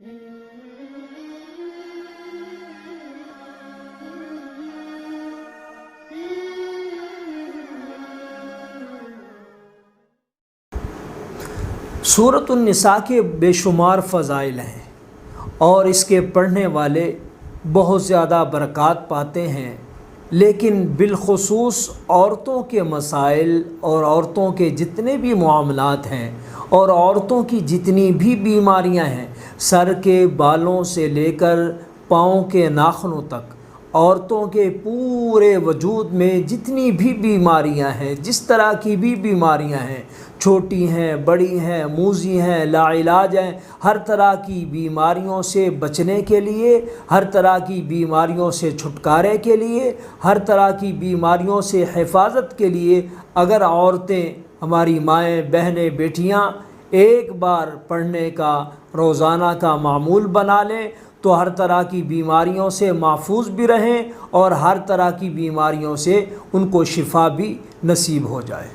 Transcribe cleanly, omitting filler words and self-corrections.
سورۃ النساء کے بے شمار فضائل ہیں اور اس کے پڑھنے والے بہت زیادہ برکات پاتے ہیں، لیکن بالخصوص عورتوں کے مسائل اور عورتوں کے جتنے بھی معاملات ہیں اور عورتوں کی جتنی بھی بیماریاں ہیں، سر کے بالوں سے لے کر پاؤں کے ناخنوں تک، عورتوں کے پورے وجود میں جتنی بھی بیماریاں ہیں، جس طرح کی بھی بیماریاں ہیں، چھوٹی ہیں، بڑی ہیں، موذی ہیں، لا علاج ہیں، ہر طرح کی بیماریوں سے بچنے کے لیے، ہر طرح کی بیماریوں سے چھٹکارے کے لیے، ہر طرح کی بیماریوں سے حفاظت کے لیے اگر عورتیں، ہماری مائیں، بہنیں، بیٹیاں ایک بار پڑھنے کا روزانہ کا معمول بنا لیں تو ہر طرح کی بیماریوں سے محفوظ بھی رہیں اور ہر طرح کی بیماریوں سے ان کو شفا بھی نصیب ہو جائے۔